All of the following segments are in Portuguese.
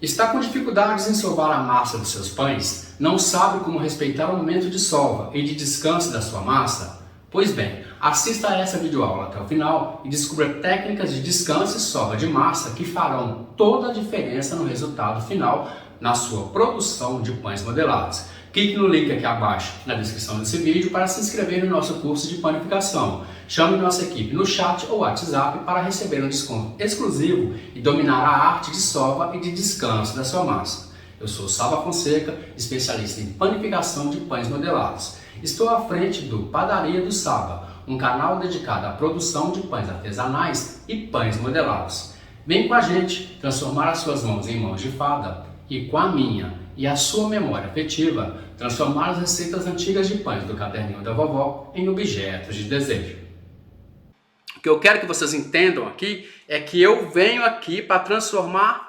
Está com dificuldades em sovar a massa dos seus pães? Não sabe como respeitar o momento de sova e de descanso da sua massa? Pois bem, assista a essa videoaula até o final e descubra técnicas de descanso e sova de massa que farão toda a diferença no resultado final na sua produção de pães modelados. Clique no link aqui abaixo na descrição desse vídeo para se inscrever no nosso curso de panificação. Chame nossa equipe no chat ou WhatsApp para receber um desconto exclusivo e dominar a arte de sova e de descanso da sua massa. Eu sou Saba Fonseca, especialista em panificação de pães modelados. Estou à frente do Padaria do Saba, um canal dedicado à produção de pães artesanais e pães modelados. Vem com a gente transformar as suas mãos em mãos de fada e com a minha e a sua memória afetiva, transformar as receitas antigas de pães do caderninho da vovó em objetos de desejo. O que eu quero que vocês entendam aqui é que eu venho aqui para transformar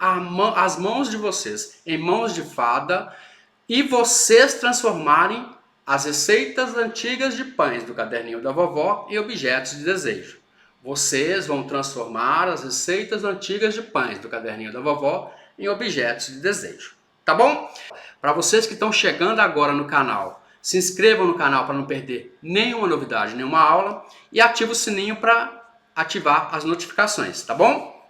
as mãos de vocês em mãos de fada e vocês transformarem as receitas antigas de pães do caderninho da vovó em objetos de desejo. Vocês vão transformar as receitas antigas de pães do caderninho da vovó em objetos de desejo. Tá bom? Para vocês que estão chegando agora no canal, se inscrevam no canal para não perder nenhuma novidade, nenhuma aula e ative o sininho para ativar as notificações, tá bom?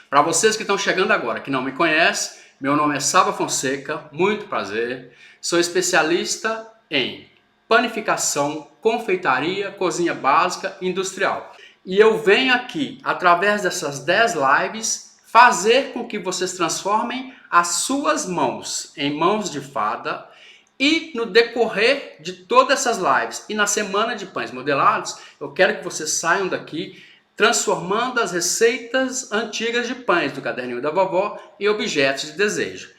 Para vocês que estão chegando agora, que não me conhecem, meu nome é Saba Fonseca, muito prazer. Sou especialista em panificação, confeitaria, cozinha básica e industrial. E eu venho aqui, através dessas 10 lives, fazer com que vocês transformem as suas mãos em mãos de fada e no decorrer de todas essas lives e na semana de pães modelados, eu quero que vocês saiam daqui transformando as receitas antigas de pães do caderninho da vovó em objetos de desejo.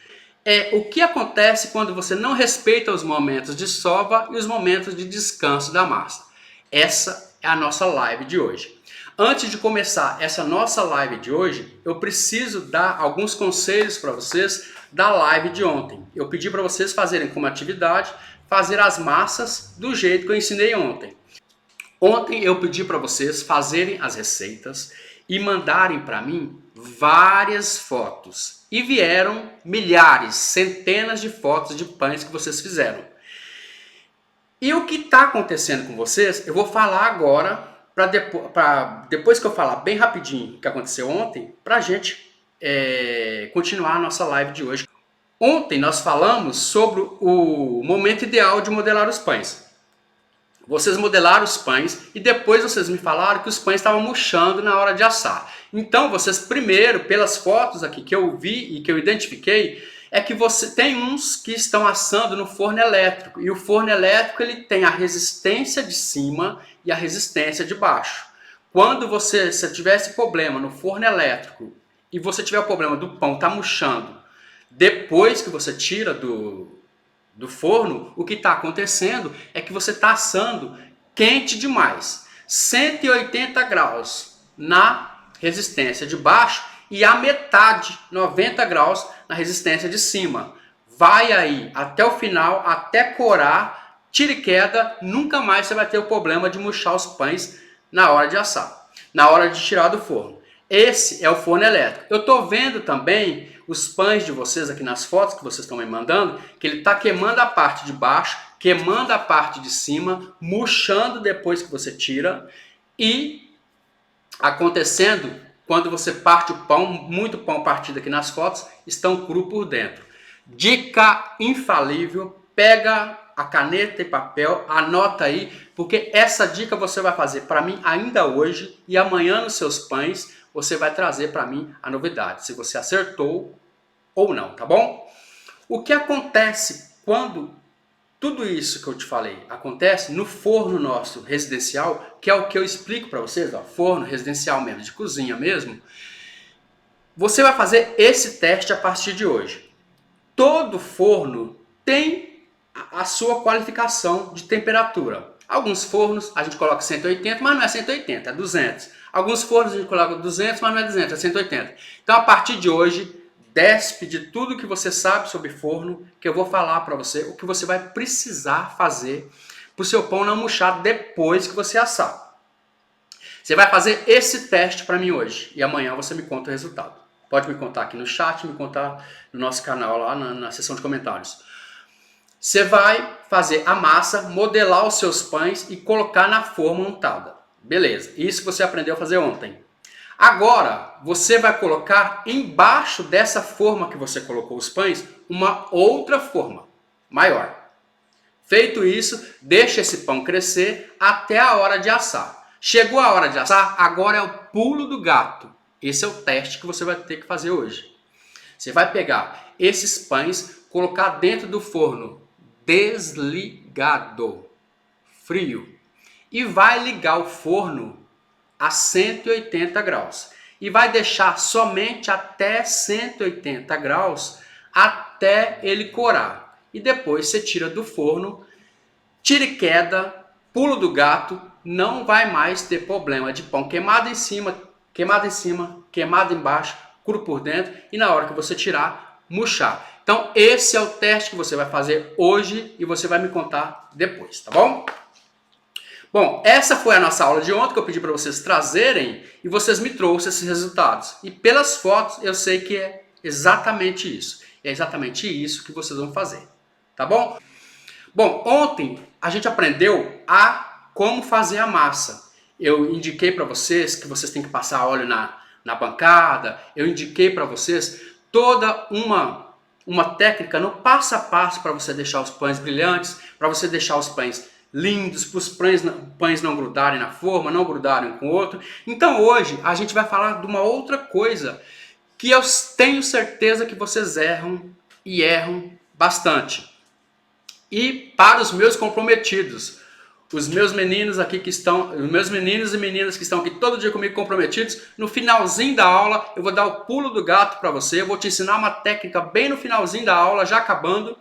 É o que acontece quando você não respeita os momentos de sova e os momentos de descanso da massa. Essa é a nossa live de hoje. Antes de começar essa nossa live de hoje, eu preciso dar alguns conselhos para vocês da live de ontem. Eu pedi para vocês fazerem como atividade, fazer as massas do jeito que eu ensinei ontem. Ontem eu pedi para vocês fazerem as receitas e mandarem para mim várias fotos. E vieram milhares, centenas de fotos de pães que vocês fizeram. E o que está acontecendo com vocês, eu vou falar agora, depois que eu falar bem rapidinho o que aconteceu ontem, para a gente continuar a nossa live de hoje. Ontem nós falamos sobre o momento ideal de modelar os pães. Vocês modelaram os pães e depois vocês me falaram que os pães estavam murchando na hora de assar. Então vocês primeiro, pelas fotos aqui que eu vi e que eu identifiquei, é que você tem uns que estão assando no forno elétrico. E o forno elétrico ele tem a resistência de cima e a resistência de baixo. Quando você tiver esse problema no forno elétrico e você tiver o problema do pão estar murchando, depois que você tira do forno, o que está acontecendo é que você está assando quente demais. 180 graus na resistência de baixo e a metade, 90 graus, na resistência de cima. Vai aí até o final, até corar, tira e queda, nunca mais você vai ter o problema de murchar os pães na hora de assar, na hora de tirar do forno. Esse é o forno elétrico. Eu estou vendo também os pães de vocês aqui nas fotos que vocês estão me mandando, que ele está queimando a parte de baixo, queimando a parte de cima, murchando depois que você tira e acontecendo quando você parte o pão, muito pão partido aqui nas fotos, estão cru por dentro. Dica infalível, pega a caneta e papel, anota aí, porque essa dica você vai fazer para mim ainda hoje e amanhã nos seus pães você vai trazer para mim a novidade, se você acertou ou não, tá bom? O que acontece quando tudo isso que eu te falei acontece no forno nosso residencial, que é o que eu explico para vocês, ó, forno residencial mesmo, de cozinha mesmo, você vai fazer esse teste a partir de hoje. Todo forno tem a sua qualificação de temperatura. Alguns fornos a gente coloca 180, mas não é 180, é 200. Alguns fornos a gente coloca 200, mas não é 200, é 180. Então a partir de hoje, despe de tudo que você sabe sobre forno, que eu vou falar para você o que você vai precisar fazer para o seu pão não murchar depois que você assar. Você vai fazer esse teste para mim hoje e amanhã você me conta o resultado. Pode me contar aqui no chat, me contar no nosso canal lá na seção de comentários. Você vai fazer a massa, modelar os seus pães e colocar na forma untada. Beleza, isso você aprendeu a fazer ontem. Agora, você vai colocar embaixo dessa forma que você colocou os pães, uma outra forma, maior. Feito isso, deixa esse pão crescer até a hora de assar. Chegou a hora de assar, agora é o pulo do gato. Esse é o teste que você vai ter que fazer hoje. Você vai pegar esses pães, colocar dentro do forno desligado, frio, e vai ligar o forno a 180 graus. E vai deixar somente até 180 graus até ele corar. E depois você tira do forno, tira e queda, pulo do gato, não vai mais ter problema de pão queimado em cima, queimado embaixo, cru por dentro e na hora que você tirar, murchar. Então esse é o teste que você vai fazer hoje e você vai me contar depois, tá bom? Bom, essa foi a nossa aula de ontem que eu pedi para vocês trazerem e vocês me trouxeram esses resultados. E pelas fotos eu sei que é exatamente isso. É exatamente isso que vocês vão fazer, tá bom? Bom, ontem a gente aprendeu a como fazer a massa. Eu indiquei para vocês que vocês têm que passar óleo na bancada. Eu indiquei para vocês toda uma técnica no passo a passo para você deixar os pães brilhantes, para você deixar os pães lindos, para os pães não grudarem na forma, não grudarem um com o outro. Então hoje a gente vai falar de uma outra coisa que eu tenho certeza que vocês erram e erram bastante. E para os meus comprometidos, os meus meninos aqui que estão, os meus meninos e meninas que estão aqui todo dia comigo comprometidos, no finalzinho da aula eu vou dar o pulo do gato para você, eu vou te ensinar uma técnica bem no finalzinho da aula, já acabando,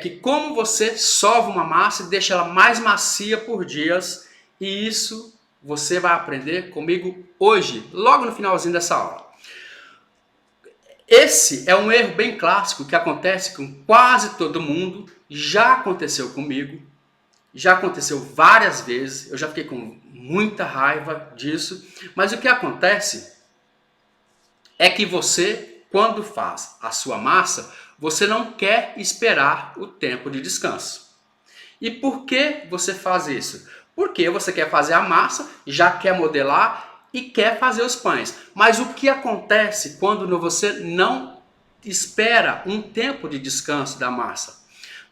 que como você sova uma massa e deixa ela mais macia por dias, e isso você vai aprender comigo hoje, logo no finalzinho dessa aula. Esse é um erro bem clássico que acontece com quase todo mundo, já aconteceu comigo, já aconteceu várias vezes, eu já fiquei com muita raiva disso, mas o que acontece é que você, quando faz a sua massa, você não quer esperar o tempo de descanso. E por que você faz isso? Porque você quer fazer a massa, já quer modelar e quer fazer os pães. Mas o que acontece quando você não espera um tempo de descanso da massa?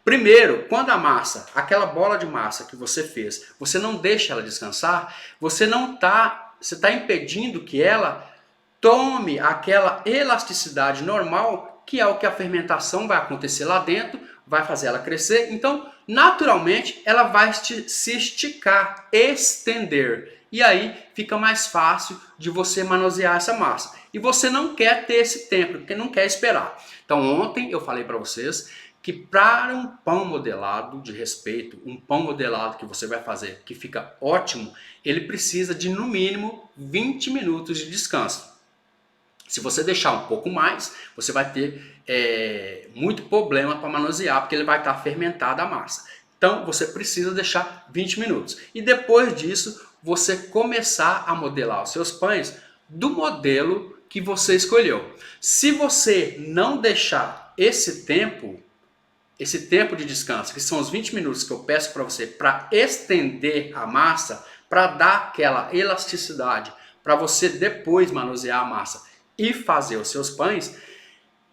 Primeiro, quando a massa, aquela bola de massa que você fez, você não deixa ela descansar, você está impedindo que ela tome aquela elasticidade normal, que é o que a fermentação vai acontecer lá dentro, vai fazer ela crescer. Então, naturalmente, ela vai se esticar, estender. E aí fica mais fácil de você manusear essa massa. E você não quer ter esse tempo, porque não quer esperar. Então, ontem eu falei para vocês que para um pão modelado de respeito, um pão modelado que você vai fazer, que fica ótimo, ele precisa de no mínimo 20 minutos de descanso. Se você deixar um pouco mais, você vai ter muito problema para manusear, porque ele vai estar fermentada a massa. Então você precisa deixar 20 minutos. E depois disso, você começar a modelar os seus pães do modelo que você escolheu. Se você não deixar esse tempo de descanso, que são os 20 minutos que eu peço para você, para estender a massa, para dar aquela elasticidade, para você depois manusear a massa e fazer os seus pães,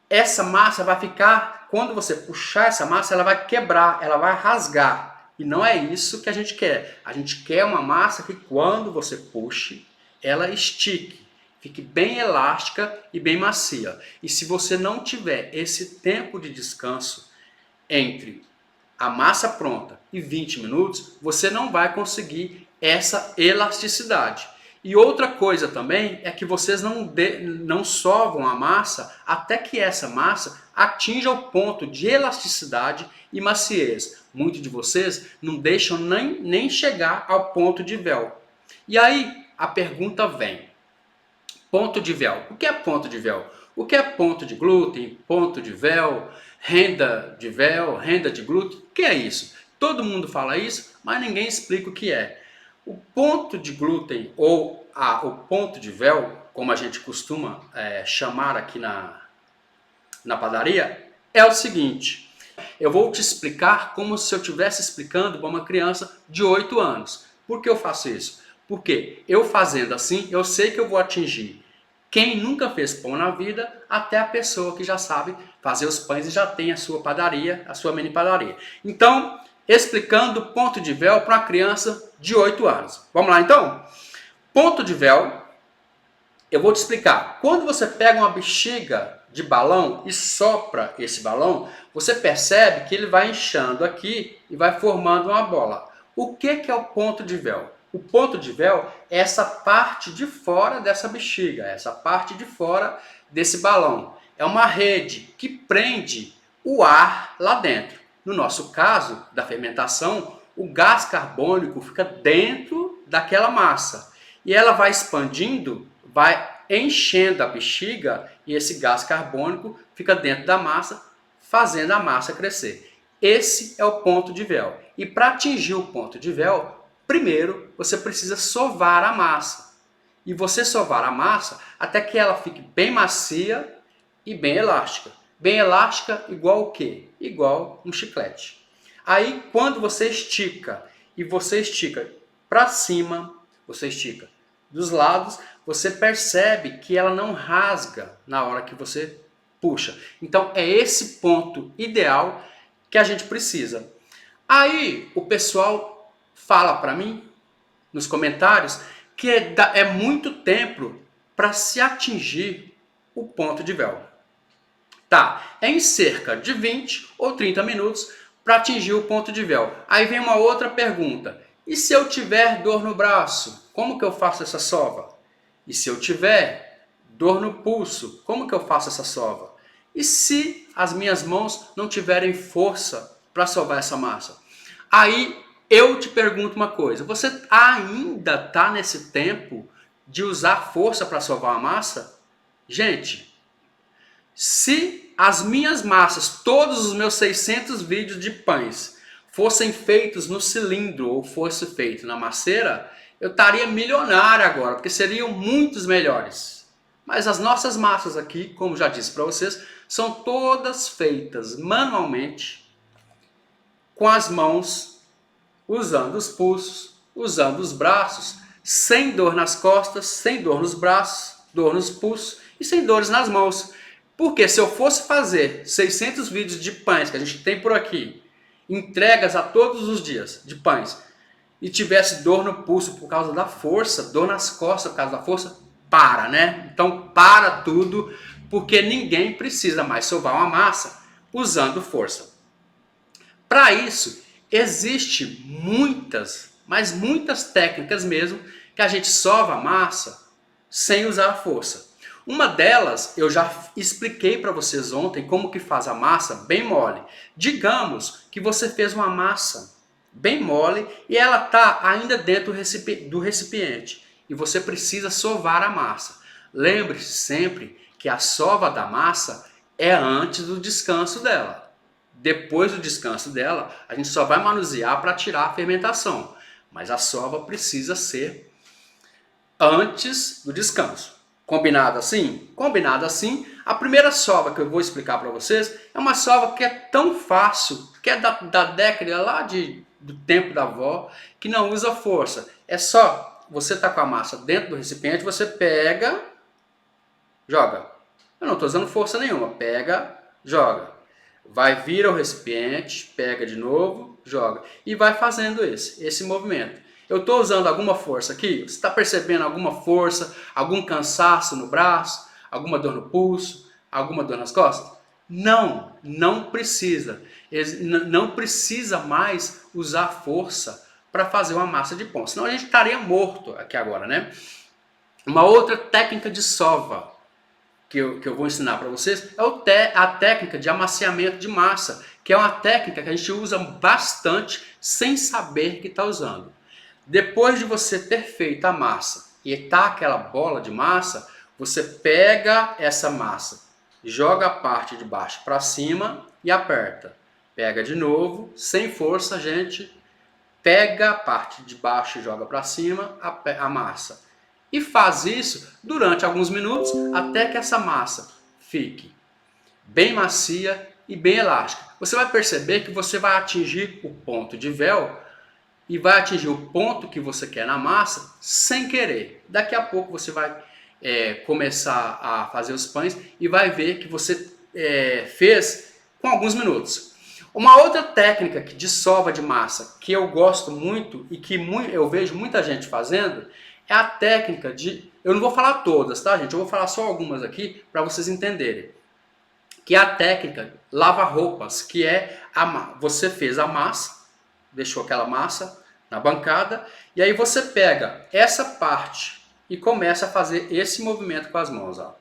essa massa vai ficar, quando você puxar essa massa, ela vai quebrar, ela vai rasgar. E não é isso que a gente quer. A gente quer uma massa que quando você puxe, ela estique, fique bem elástica e bem macia. E se você não tiver esse tempo de descanso entre a massa pronta e 20 minutos, você não vai conseguir essa elasticidade. E outra coisa também é que vocês não sovam a massa até que essa massa atinja o ponto de elasticidade e maciez. Muitos de vocês não deixam nem chegar ao ponto de véu. E aí a pergunta vem: ponto de véu. O que é ponto de véu? O que é ponto de glúten, ponto de véu, renda de véu, renda de glúten? O que é isso? Todo mundo fala isso, mas ninguém explica o que é. O ponto de glúten ou o ponto de véu como a gente costuma chamar aqui na padaria, é o seguinte: eu vou te explicar como se eu estivesse explicando para uma criança de 8 anos. Por que eu faço isso? Porque eu fazendo assim, eu sei que eu vou atingir quem nunca fez pão na vida, até a pessoa que já sabe fazer os pães e já tem a sua padaria, a sua mini padaria. Então, explicando ponto de véu para uma criança de 8 anos. Vamos lá então? Ponto de véu, eu vou te explicar. Quando você pega uma bexiga de balão e sopra esse balão, você percebe que ele vai inchando aqui e vai formando uma bola. O que é o ponto de véu? O ponto de véu é essa parte de fora dessa bexiga, essa parte de fora desse balão. É uma rede que prende o ar lá dentro. No nosso caso, da fermentação, o gás carbônico fica dentro daquela massa. E ela vai expandindo, vai enchendo a bexiga e esse gás carbônico fica dentro da massa, fazendo a massa crescer. Esse é o ponto de véu. E para atingir o ponto de véu, primeiro você precisa sovar a massa. E você sovar a massa até que ela fique bem macia e bem elástica. Bem elástica igual o quê? Igual um chiclete. Aí quando você estica, e você estica para cima, você estica dos lados, você percebe que ela não rasga na hora que você puxa. Então é esse ponto ideal que a gente precisa. Aí o pessoal fala para mim nos comentários que é muito tempo para se atingir o ponto de véu. Tá, é em cerca de 20 ou 30 minutos para atingir o ponto de véu. Aí vem uma outra pergunta. E se eu tiver dor no braço, como que eu faço essa sova? E se eu tiver dor no pulso, como que eu faço essa sova? E se as minhas mãos não tiverem força para sovar essa massa? Aí eu te pergunto uma coisa. Você ainda está nesse tempo de usar força para sovar a massa? Gente, se as minhas massas, todos os meus 600 vídeos de pães, fossem feitos no cilindro ou fosse feito na masseira, eu estaria milionário agora, porque seriam muitos melhores. Mas as nossas massas aqui, como já disse para vocês, são todas feitas manualmente, com as mãos, usando os pulsos, usando os braços, sem dor nas costas, sem dor nos braços, dor nos pulsos e sem dores nas mãos. Porque se eu fosse fazer 600 vídeos de pães que a gente tem por aqui, entregas a todos os dias de pães, e tivesse dor no pulso por causa da força, dor nas costas por causa da força, para, né? Então para tudo, porque ninguém precisa mais sovar uma massa usando força. Para isso, existe muitas, mas muitas técnicas mesmo, que a gente sova a massa sem usar a força. Uma delas, eu já expliquei para vocês ontem como que faz a massa bem mole. Digamos que você fez uma massa bem mole e ela está ainda dentro do recipiente e você precisa sovar a massa. Lembre-se sempre que a sova da massa é antes do descanso dela. Depois do descanso dela, a gente só vai manusear para tirar a fermentação. Mas a sova precisa ser antes do descanso. Combinado assim? Combinado assim. A primeira sova que eu vou explicar para vocês é uma sova que é tão fácil, que é da década lá do tempo da avó, que não usa força. É só você tá com a massa dentro do recipiente, você pega, joga. Eu não estou usando força nenhuma. Pega, joga. Vai vir ao recipiente, pega de novo, joga. E vai fazendo esse movimento. Eu estou usando alguma força aqui? Você está percebendo alguma força, algum cansaço no braço, alguma dor no pulso, alguma dor nas costas? Não, não precisa. Não precisa mais usar força para fazer uma massa de pão. Senão a gente estaria morto aqui agora, né? Uma outra técnica de sova que eu vou ensinar para vocês é a técnica de amaciamento de massa, que é uma técnica que a gente usa bastante sem saber que está usando. Depois de você ter feito a massa e tá aquela bola de massa, você pega essa massa, joga a parte de baixo para cima e aperta. Pega de novo, sem força, gente. Pega a parte de baixo e joga para cima a massa. E faz isso durante alguns minutos até que essa massa fique bem macia e bem elástica. Você vai perceber que você vai atingir o ponto de véu e vai atingir o ponto que você quer na massa sem querer. Daqui a pouco você vai começar a fazer os pães e vai ver que você fez com alguns minutos. Uma outra técnica de sova de massa que eu gosto muito e que eu vejo muita gente fazendo é a técnica de... Eu não vou falar todas, tá, gente? Eu vou falar só algumas aqui para vocês entenderem. Que é a técnica lava-roupas, que é você fez a massa, deixou aquela massa na bancada, e aí você pega essa parte e começa a fazer esse movimento com as mãos, ó.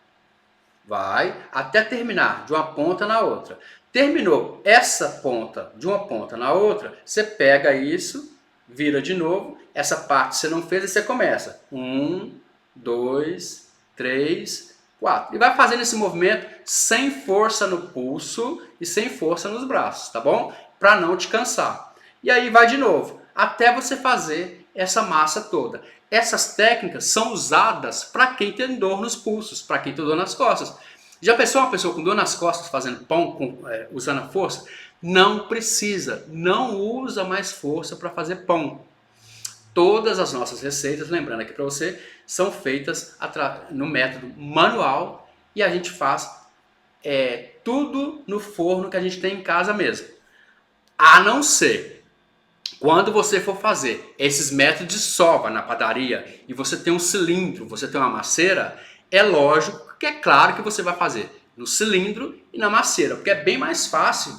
Vai até terminar de uma ponta na outra. Terminou essa ponta de uma ponta na outra, você pega isso, vira de novo, essa parte você não fez e você começa. 1, 2, 3, 4. E vai fazendo esse movimento sem força no pulso e sem força nos braços, tá bom? Para não te cansar. E aí vai de novo, até você fazer essa massa toda. Essas técnicas são usadas para quem tem dor nos pulsos, para quem tem dor nas costas. Já pensou uma pessoa com dor nas costas fazendo pão, usando a força? Não precisa, não usa mais força para fazer pão. Todas as nossas receitas, lembrando aqui para você, são feitas no método manual e a gente faz tudo no forno que a gente tem em casa mesmo. A não ser quando você for fazer esses métodos de sova na padaria e você tem um cilindro, você tem uma maceira, é lógico que é claro que você vai fazer no cilindro e na maceira, porque é bem mais fácil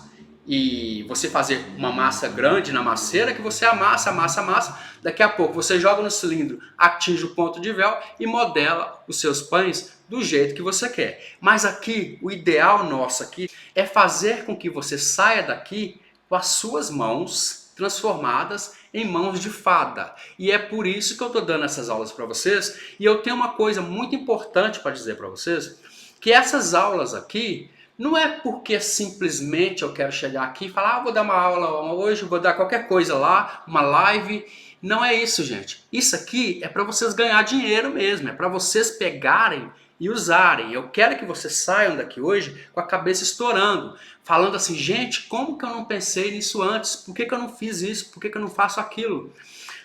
e você fazer uma massa grande na maceira que você amassa, daqui a pouco você joga no cilindro, atinge o ponto de véu e modela os seus pães do jeito que você quer. Mas aqui, o ideal nosso aqui é fazer com que você saia daqui com as suas mãos transformadas em mãos de fada. E é por isso que eu estou dando essas aulas para vocês. E eu tenho uma coisa muito importante para dizer para vocês, que essas aulas aqui não é porque simplesmente eu quero chegar aqui e falar, vou dar uma aula hoje, vou dar qualquer coisa lá, uma live. Não é isso, gente. Isso aqui é para vocês ganhar dinheiro mesmo, é para vocês pegarem e usarem. Eu quero que vocês saiam daqui hoje com a cabeça estourando, falando assim, gente, como que eu não pensei nisso antes? Por que eu não fiz isso? Por que eu não faço aquilo?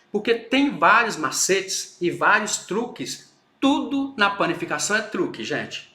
Porque tem vários macetes e vários truques. Tudo na panificação é truque, gente.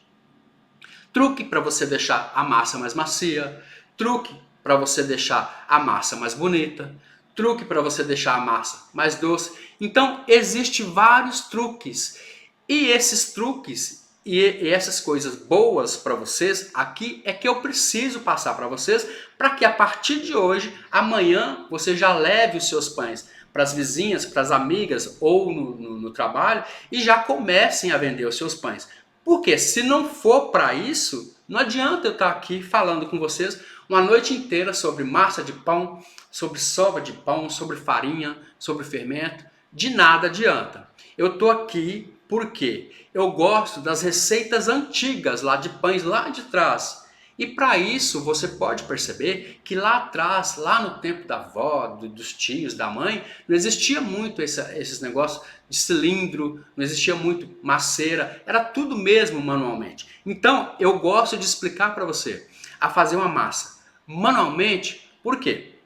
Truque para você deixar a massa mais macia, truque para você deixar a massa mais bonita, truque para você deixar a massa mais doce. Então, existem vários truques. E esses truques e essas coisas boas para vocês, aqui é que eu preciso passar para vocês, para que a partir de hoje, amanhã, você já leve os seus pães para as vizinhas, para as amigas ou no trabalho e já comecem a vender os seus pães. Porque se não for para isso, não adianta eu estar aqui falando com vocês uma noite inteira sobre massa de pão, sobre sova de pão, sobre farinha, sobre fermento. De nada adianta. Eu estou aqui porque eu gosto das receitas antigas lá de pães lá de trás. E para isso você pode perceber que lá atrás, lá no tempo da avó, dos tios, da mãe, não existia muito esses negócios de cilindro, não existia muito maceira, era tudo mesmo manualmente. Então eu gosto de explicar para você a fazer uma massa manualmente, por quê?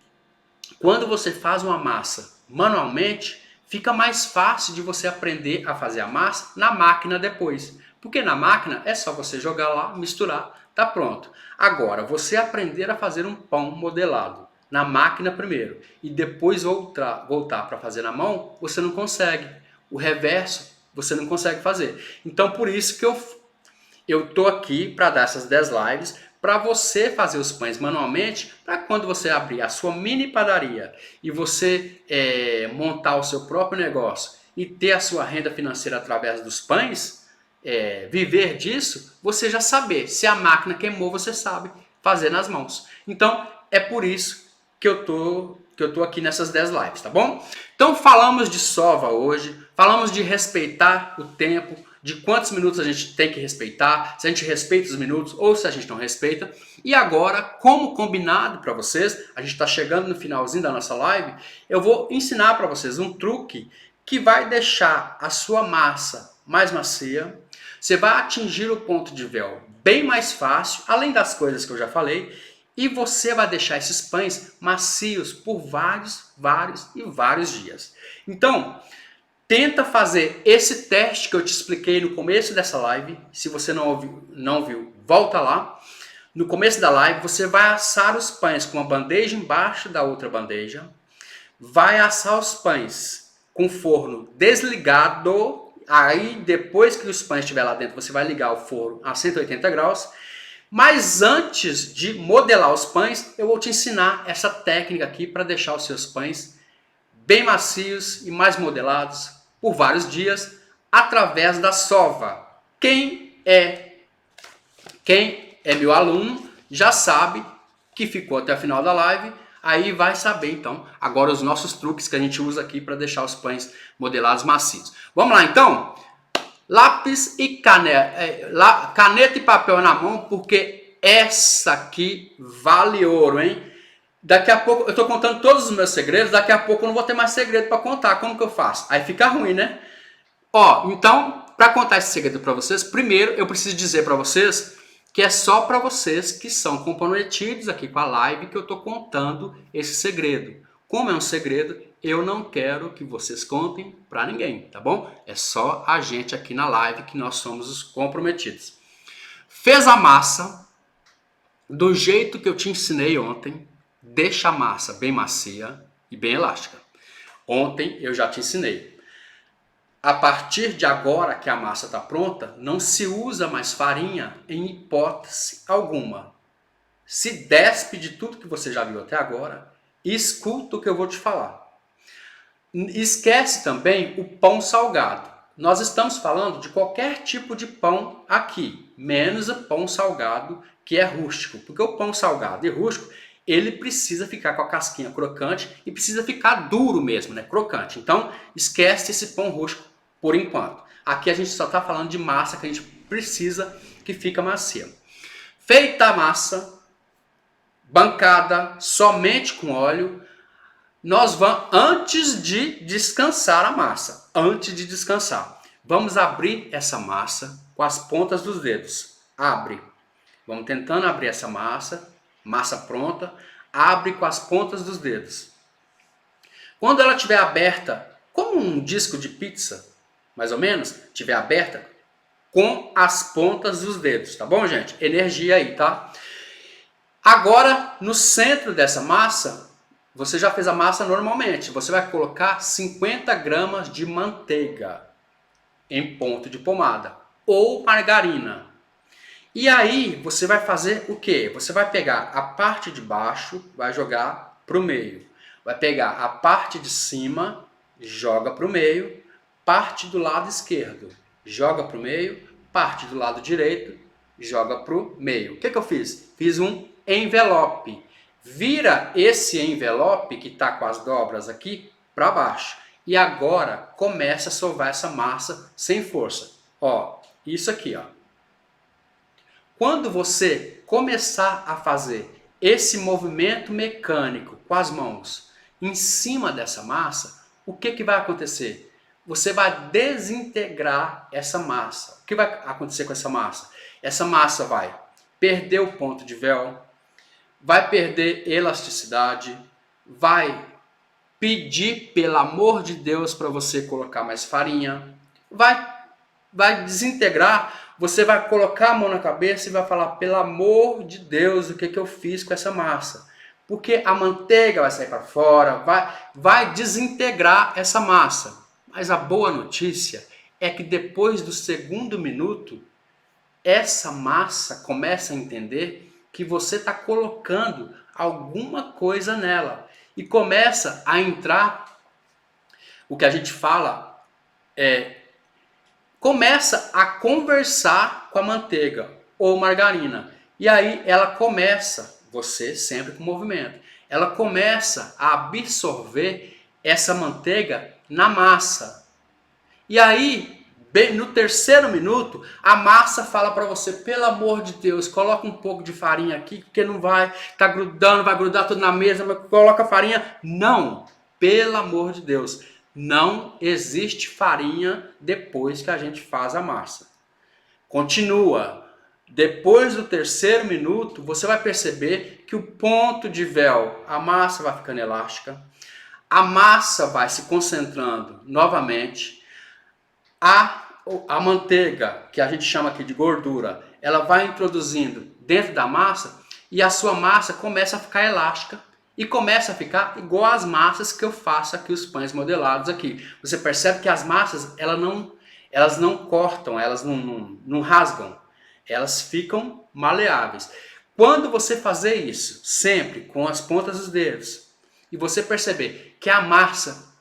Quando você faz uma massa manualmente, fica mais fácil de você aprender a fazer a massa na máquina depois. Porque na máquina é só você jogar lá, misturar, tá pronto. Agora, você aprender a fazer um pão modelado na máquina primeiro e depois voltar para fazer na mão, você não consegue. O reverso você não consegue fazer. Então, por isso que eu tô aqui para dar essas 10 lives para você fazer os pães manualmente, para quando você abrir a sua mini padaria e você montar o seu próprio negócio e ter a sua renda financeira através dos pães, viver disso, você já saber. Se a máquina queimou, você sabe fazer nas mãos. Então, é por isso que eu tô aqui nessas 10 lives, tá bom? Então, falamos de sova hoje, falamos de respeitar o tempo, de quantos minutos a gente tem que respeitar, se a gente respeita os minutos ou se a gente não respeita. E agora, como combinado para vocês, a gente está chegando no finalzinho da nossa live, eu vou ensinar para vocês um truque que vai deixar a sua massa mais macia. Você vai atingir o ponto de véu bem mais fácil, além das coisas que eu já falei, e você vai deixar esses pães macios por vários dias. Então, tenta fazer esse teste que eu te expliquei no começo dessa live. Se você não viu, volta lá. No começo da live, você vai assar os pães com uma bandeja embaixo da outra bandeja. Vai assar os pães com o forno desligado. Aí, depois que os pães estiverem lá dentro, você vai ligar o forno a 180 graus. Mas antes de modelar os pães, eu vou te ensinar essa técnica aqui para deixar os seus pães bem macios e mais modelados por vários dias através da sova. Quem é meu aluno já sabe que ficou até o final da live, aí vai saber então agora os nossos truques que a gente usa aqui para deixar os pães modelados macios. Vamos lá então? Lápis e caneta e papel na mão, porque essa aqui vale ouro, hein? Daqui a pouco, eu estou contando todos os meus segredos, daqui a pouco eu não vou ter mais segredo para contar. Como que eu faço? Aí fica ruim, né? Ó, então, para contar esse segredo para vocês, primeiro eu preciso dizer para vocês que é só para vocês que são comprometidos aqui com a live que eu estou contando esse segredo. Como é um segredo, eu não quero que vocês contem para ninguém, tá bom? É só a gente aqui na live que nós somos os comprometidos. Fez a massa do jeito que eu te ensinei ontem. Deixa a massa bem macia e bem elástica. Ontem eu já te ensinei. A partir de agora que a massa está pronta, não se usa mais farinha em hipótese alguma. Se despe de tudo que você já viu até agora e escuta o que eu vou te falar. Esquece também o pão salgado. Nós estamos falando de qualquer tipo de pão aqui, menos o pão salgado que é rústico. Porque o pão salgado e rústico, ele precisa ficar com a casquinha crocante e precisa ficar duro mesmo, né? Crocante. Então, esquece esse pão rústico por enquanto. Aqui a gente só está falando de massa que a gente precisa que fica macia. Feita a massa, bancada somente com óleo, nós vamos, antes de descansar a massa, vamos abrir essa massa com as pontas dos dedos. Abre. Vamos tentando abrir essa massa pronta, abre com as pontas dos dedos. Quando ela estiver aberta, como um disco de pizza, mais ou menos, estiver aberta, com as pontas dos dedos, tá bom, gente? Energia aí, tá? Agora, no centro dessa massa, você já fez a massa normalmente, você vai colocar 50 gramas de manteiga em ponto de pomada, ou margarina. E aí, você vai fazer o quê? Você vai pegar a parte de baixo, vai jogar para o meio. Vai pegar a parte de cima, joga para o meio. Parte do lado esquerdo, joga para o meio. Parte do lado direito, joga para o meio. O que eu fiz? Fiz um envelope. Vira esse envelope que está com as dobras aqui para baixo. E agora começa a sovar essa massa sem força. Ó, isso aqui, ó. Quando você começar a fazer esse movimento mecânico com as mãos em cima dessa massa, o que vai acontecer? Você vai desintegrar essa massa. O que vai acontecer com essa massa? Essa massa vai perder o ponto de véu, vai perder elasticidade, vai pedir, pelo amor de Deus, para você colocar mais farinha, vai desintegrar. Você vai colocar a mão na cabeça e vai falar, pelo amor de Deus, o que eu fiz com essa massa? Porque a manteiga vai sair para fora, vai desintegrar essa massa. Mas a boa notícia é que depois do segundo minuto, essa massa começa a entender que você está colocando alguma coisa nela. E começa a entrar, o que a gente fala, começa a conversar com a manteiga ou margarina. E aí ela começa, você sempre com movimento, ela começa a absorver essa manteiga na massa. E aí, bem no terceiro minuto, a massa fala para você, pelo amor de Deus, coloca um pouco de farinha aqui, porque não vai, tá grudando, vai grudar tudo na mesa, mas coloca farinha. Não, pelo amor de Deus, Não existe farinha depois que a gente faz a massa. Continua. Depois do terceiro minuto, você vai perceber que o ponto de véu, a massa vai ficando elástica, a massa vai se concentrando novamente, a manteiga, que a gente chama aqui de gordura, ela vai introduzindo dentro da massa e a sua massa começa a ficar elástica e começa a ficar igual às massas que eu faço aqui, os pães modelados aqui. Você percebe que as massas, elas não cortam, elas não rasgam. Elas ficam maleáveis. Quando você fazer isso, sempre com as pontas dos dedos, e você perceber que a massa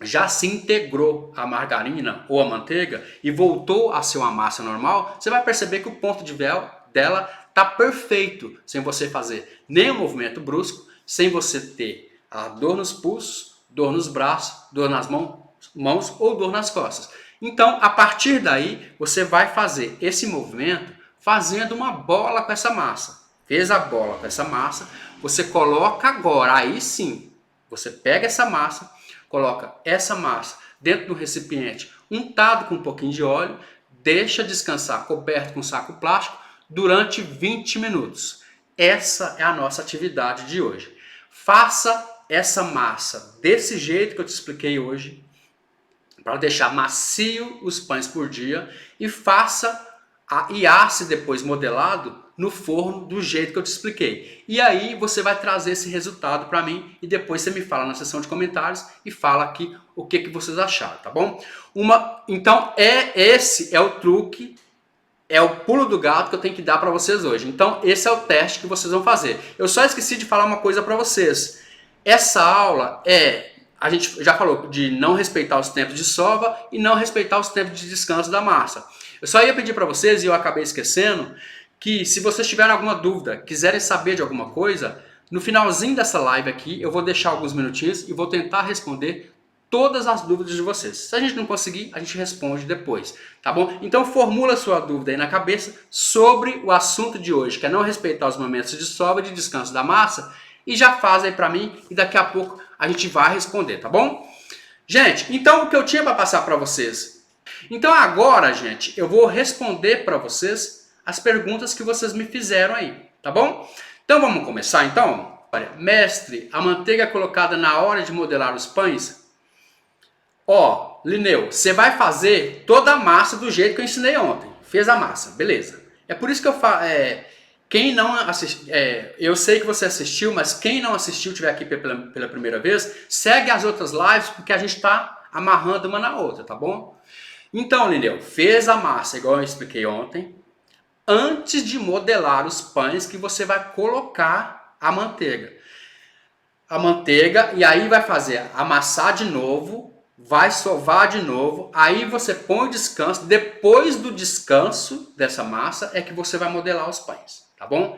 já se integrou à margarina ou à manteiga e voltou a ser uma massa normal, você vai perceber que o ponto de véu dela está perfeito, sem você fazer nenhum movimento brusco, sem você ter a dor nos pulsos, dor nos braços, dor nas mãos ou dor nas costas. Então, a partir daí, você vai fazer esse movimento fazendo uma bola com essa massa. Fez a bola com essa massa, você coloca agora, aí sim, você pega essa massa, coloca essa massa dentro do recipiente untado com um pouquinho de óleo, deixa descansar coberto com saco plástico durante 20 minutos. Essa é a nossa atividade de hoje. Faça essa massa desse jeito que eu te expliquei hoje, para deixar macio os pães por dia, e faça e asse depois modelado no forno do jeito que eu te expliquei. E aí você vai trazer esse resultado para mim e depois você me fala na seção de comentários e fala aqui o que vocês acharam, tá bom? Então esse é o truque, é o pulo do gato que eu tenho que dar para vocês hoje. Então esse é o teste que vocês vão fazer. Eu só esqueci de falar uma coisa para vocês. Essa aula a gente já falou de não respeitar os tempos de sova e não respeitar os tempos de descanso da massa. Eu só ia pedir para vocês, e eu acabei esquecendo, que se vocês tiverem alguma dúvida, quiserem saber de alguma coisa, no finalzinho dessa live aqui, eu vou deixar alguns minutinhos e vou tentar responder todas as dúvidas de vocês. Se a gente não conseguir, a gente responde depois, tá bom? Então formula a sua dúvida aí na cabeça sobre o assunto de hoje, que é não respeitar os momentos de sova e de descanso da massa, e já faz aí para mim, e daqui a pouco a gente vai responder, tá bom? Gente, então o que eu tinha para passar para vocês. Então agora, gente, eu vou responder para vocês as perguntas que vocês me fizeram aí, tá bom? Então vamos começar então? Olha, mestre, a manteiga é colocada na hora de modelar os pães? Ó, Lineu, você vai fazer toda a massa do jeito que eu ensinei ontem. Fez a massa, beleza. É por isso que eu falo... Quem não assistiu, eu sei que você assistiu, mas quem não assistiu, estiver aqui pela primeira vez, segue as outras lives, porque a gente está amarrando uma na outra, tá bom? Então, Lineu, fez a massa, igual eu expliquei ontem, antes de modelar os pães que você vai colocar a manteiga. A manteiga, e aí vai fazer amassar de novo, vai sovar de novo, aí você põe o descanso, depois do descanso dessa massa é que você vai modelar os pães. Tá bom?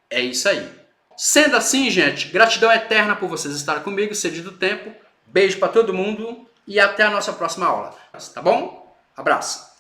É isso aí. Sendo assim, gente, gratidão eterna por vocês estarem comigo, cedido o tempo. Beijo para todo mundo e até a nossa próxima aula. Tá bom? Abraço.